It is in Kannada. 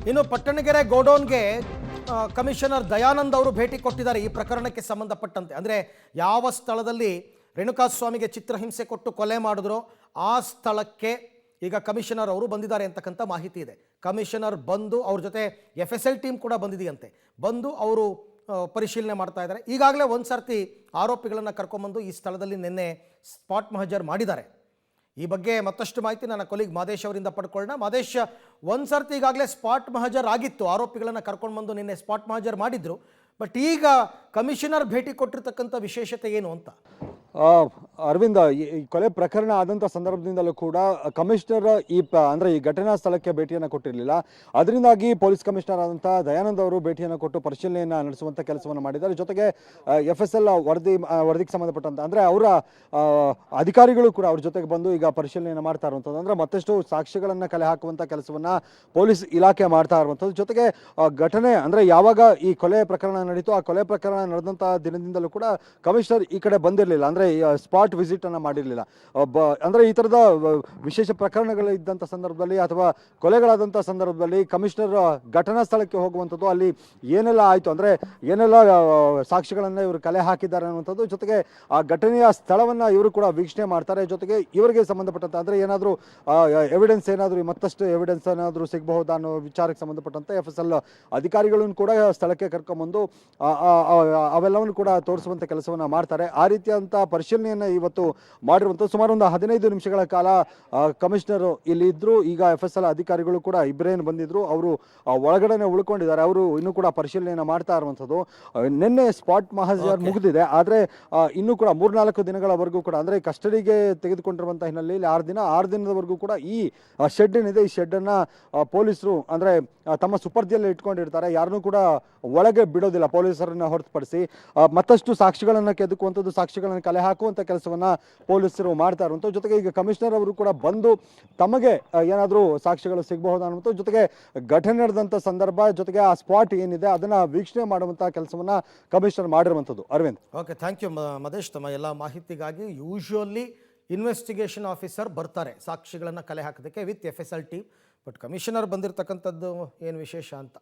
ಇನ್ನು ಪಟ್ಟಣಗೆರೆ ಗೋಡೌನ್ಗೆ ಕಮಿಷನರ್ ದಯಾನಂದ್ ಅವರು ಭೇಟಿ ಕೊಟ್ಟಿದ್ದಾರೆ ಈ ಪ್ರಕರಣಕ್ಕೆ ಸಂಬಂಧಪಟ್ಟಂತೆ. ಅಂದರೆ ಯಾವ ಸ್ಥಳದಲ್ಲಿ ರೇಣುಕಾಸ್ವಾಮಿಗೆ ಚಿತ್ರಹಿಂಸೆ ಕೊಟ್ಟು ಕೊಲೆ ಮಾಡಿದ್ರು ಆ ಸ್ಥಳಕ್ಕೆ ಈಗ ಕಮಿಷನರ್ ಅವರು ಬಂದಿದ್ದಾರೆ ಅಂತಕ್ಕಂಥ ಮಾಹಿತಿ ಇದೆ. ಕಮಿಷನರ್ ಬಂದು ಅವ್ರ ಜೊತೆ FSL ಟೀಮ್ ಕೂಡ ಬಂದಿದೆಯಂತೆ. ಬಂದು ಅವರು ಪರಿಶೀಲನೆ ಮಾಡ್ತಾ ಇದ್ದಾರೆ. ಈಗಾಗಲೇ ಒಂದು ಸರ್ತಿ ಆರೋಪಿಗಳನ್ನು ಕರ್ಕೊಂಬಂದು ಈ ಸ್ಥಳದಲ್ಲಿ ನಿನ್ನೆ ಸ್ಪಾಟ್ ಮಹಜರ್ ಮಾಡಿದ್ದಾರೆ. ಈ ಬಗ್ಗೆ ಮತ್ತಷ್ಟು ಮಾಹಿತಿ ನನ್ನ ಕೊಲೀಗ್ ಮಾದೇಶ್ ಅವರಿಂದ ಪಡ್ಕೊಳ್ಳೋಣ. ಮಾದೇಶ್, ಒಂದು ಸರ್ತಿ ಈಗಾಗಲೇ ಸ್ಪಾಟ್ ಮಹಜರ್ ಆಗಿತ್ತು, ಆರೋಪಿಗಳನ್ನು ಕರ್ಕೊಂಡು ಬಂದು ನಿನ್ನೆ ಸ್ಪಾಟ್ ಮಹಜರ್ ಮಾಡಿದ್ರು. ಬಟ್ ಈಗ ಕಮಿಷನರ್ ಭೇಟಿ ಕೊಟ್ಟಿರ್ತಕ್ಕಂಥ ವಿಶೇಷತೆ ಏನು ಅಂತ? ಅರವಿಂದ, ಈ ಕೊಲೆ ಪ್ರಕರಣ ಆದಂಥ ಸಂದರ್ಭದಿಂದಲೂ ಕೂಡ ಕಮಿಷನರ್ ಅಂದರೆ ಈ ಘಟನಾ ಸ್ಥಳಕ್ಕೆ ಭೇಟಿಯನ್ನು ಕೊಟ್ಟಿರಲಿಲ್ಲ. ಅದರಿಂದಾಗಿ ಪೊಲೀಸ್ ಕಮಿಷನರ್ ಆದಂಥ ದಯಾನಂದ್ ಅವರು ಭೇಟಿಯನ್ನು ಕೊಟ್ಟು ಪರಿಶೀಲನೆಯನ್ನು ನಡೆಸುವಂಥ ಕೆಲಸವನ್ನು ಮಾಡಿದ್ದಾರೆ. ಜೊತೆಗೆ FSL ವರದಿಗೆ ಸಂಬಂಧಪಟ್ಟಂತ ಅಂದರೆ ಅವರ ಅಧಿಕಾರಿಗಳು ಕೂಡ ಅವ್ರ ಜೊತೆಗೆ ಬಂದು ಈಗ ಪರಿಶೀಲನೆಯನ್ನು ಮಾಡ್ತಾ ಇರುವಂಥದ್ದು. ಅಂದರೆ ಮತ್ತಷ್ಟು ಸಾಕ್ಷ್ಯಗಳನ್ನು ಕಲೆ ಹಾಕುವಂಥ ಕೆಲಸವನ್ನು ಪೊಲೀಸ್ ಇಲಾಖೆ ಮಾಡ್ತಾ ಇರುವಂಥದ್ದು. ಜೊತೆಗೆ ಘಟನೆ ಅಂದರೆ ಯಾವಾಗ ಈ ಕೊಲೆ ಪ್ರಕರಣ ನಡೀತು, ಆ ಕೊಲೆ ಪ್ರಕರಣ ನಡೆದಂಥ ದಿನದಿಂದಲೂ ಕೂಡ ಕಮಿಷನರ್ ಈ ಕಡೆ ಬಂದಿರಲಿಲ್ಲ. ಅಂದರೆ ಸ್ಪಾಟ್ ವಿಸಿಟ್ ಅನ್ನು ಮಾಡಿರಲಿಲ್ಲ. ಅಂದರೆ ಈ ಥರದ ವಿಶೇಷ ಪ್ರಕರಣಗಳು ಇದ್ದಂಥ ಸಂದರ್ಭದಲ್ಲಿ ಅಥವಾ ಕೊಲೆಗಳಾದಂಥ ಸಂದರ್ಭದಲ್ಲಿ ಕಮಿಷನರ್ ಘಟನಾ ಸ್ಥಳಕ್ಕೆ ಹೋಗುವಂಥದ್ದು, ಅಲ್ಲಿ ಏನೆಲ್ಲ ಆಯಿತು ಅಂದರೆ ಏನೆಲ್ಲ ಸಾಕ್ಷಿಗಳನ್ನು ಇವರು ಕಲೆ ಹಾಕಿದ್ದಾರೆ ಅನ್ನುವಂಥದ್ದು, ಜೊತೆಗೆ ಆ ಘಟನೆಯ ಸ್ಥಳವನ್ನು ಇವರು ಕೂಡ ವೀಕ್ಷಣೆ ಮಾಡ್ತಾರೆ. ಜೊತೆಗೆ ಇವರಿಗೆ ಸಂಬಂಧಪಟ್ಟಂತೆ ಅಂದರೆ ಏನಾದರೂ ಎವಿಡೆನ್ಸ್ ಏನಾದರೂ ಮತ್ತಷ್ಟು ಎವಿಡೆನ್ಸ್ ಏನಾದರೂ ಸಿಗಬಹುದಾ ಅನ್ನೋ ವಿಚಾರಕ್ಕೆ ಸಂಬಂಧಪಟ್ಟಂತೆ FSL ಅಧಿಕಾರಿಗಳನ್ನು ಕೂಡ ಸ್ಥಳಕ್ಕೆ ಕರ್ಕೊಂಬಂದು ಅವೆಲ್ಲವನ್ನು ಕೂಡ ತೋರಿಸುವಂಥ ಕೆಲಸವನ್ನು ಮಾಡ್ತಾರೆ. ಆ ರೀತಿಯಾದಂಥ ಪರಿಶೀಲನೆಯನ್ನು ಇವತ್ತು ಮಾಡಿರುವಂಥದ್ದು. ಸುಮಾರು ಒಂದು 15 ನಿಮಿಷಗಳ ಕಾಲ ಕಮಿಷನರ್ ಇಲ್ಲಿ ಇದ್ರು. ಈಗ FSL ಅಧಿಕಾರಿಗಳು ಕೂಡ ಇಬ್ಬರೇನು ಬಂದಿದ್ರು, ಅವರು ಒಳಗಡೆನೆ ಉಳ್ಕೊಂಡಿದ್ದಾರೆ. ಅವರು ಇನ್ನೂ ಕೂಡ ಪರಿಶೀಲನೆಯನ್ನು ಮಾಡ್ತಾ ಇರುವಂಥದ್ದು. ನಿನ್ನೆ ಸ್ಪಾಟ್ ಮಹಜರ್ ಮುಗಿದಿದೆ, ಆದರೆ ಇನ್ನೂ ಕೂಡ 3-4 ದಿನಗಳವರೆಗೂ ಕೂಡ ಅಂದರೆ ಕಸ್ಟಡಿಗೆ ತೆಗೆದುಕೊಂಡಿರುವಂಥ ಹಿನ್ನೆಲೆಯಲ್ಲಿ 6 ದಿನದವರೆಗೂ ಕೂಡ ಈ ಶೆಡ್ ಏನಿದೆ, ಈ ಶೆಡ್ಡನ್ನು ಪೊಲೀಸರು ಅಂದರೆ ತಮ್ಮ ಸುಪರ್ದಿಯಲ್ಲಿ ಇಟ್ಕೊಂಡಿರ್ತಾರೆ. ಯಾರನ್ನೂ ಕೂಡ ಒಳಗೆ ಬಿಡೋದಿಲ್ಲ ಪೊಲೀಸರನ್ನ ಹೊರತುಪಡಿಸಿ. ಮತ್ತಷ್ಟು ಸಾಕ್ಷಿಗಳನ್ನು ಕೆದಕುವಂಥದ್ದು, ಸಾಕ್ಷಿಗಳನ್ನು ಕಲೆ ಹಾಕುವಂಥ ಕೆಲಸವನ್ನು ಪೊಲೀಸರು ಮಾಡ್ತಾ ಇರುವಂಥದ್ದು. ಜೊತೆಗೆ ಈಗ ಕಮಿಷನರ್ ಅವರು ಕೂಡ ಬಂದು ತಮಗೆ ಏನಾದರೂ ಸಾಕ್ಷಿಗಳು ಸಿಗಬಹುದಾ ಅನ್ನುವಂಥದ್ದು, ಜೊತೆಗೆ ಘಟನೆ ನಡೆದಂಥ ಸಂದರ್ಭ, ಜೊತೆಗೆ ಆ ಸ್ಪಾಟ್ ಏನಿದೆ ಅದನ್ನು ವೀಕ್ಷಣೆ ಮಾಡುವಂಥ ಕೆಲಸವನ್ನು ಕಮಿಷನರ್ ಮಾಡಿರುವಂಥದ್ದು. ಅರವಿಂದ್, ಓಕೆ, ಥ್ಯಾಂಕ್ ಯು ಮದೇಶ್, ತಮ್ಮ ಎಲ್ಲ ಮಾಹಿತಿಗಾಗಿ. ಯೂಶುವಲಿ ಇನ್ವೆಸ್ಟಿಗೇಷನ್ ಆಫೀಸರ್ ಬರ್ತಾರೆ ಸಾಕ್ಷಿಗಳನ್ನು ಕಲೆ ಹಾಕೋದಕ್ಕೆ with FSL team. But commissioner ಬಂದಿರತಕ್ಕಂಥದ್ದು ಏನು ವಿಶೇಷ ಅಂತ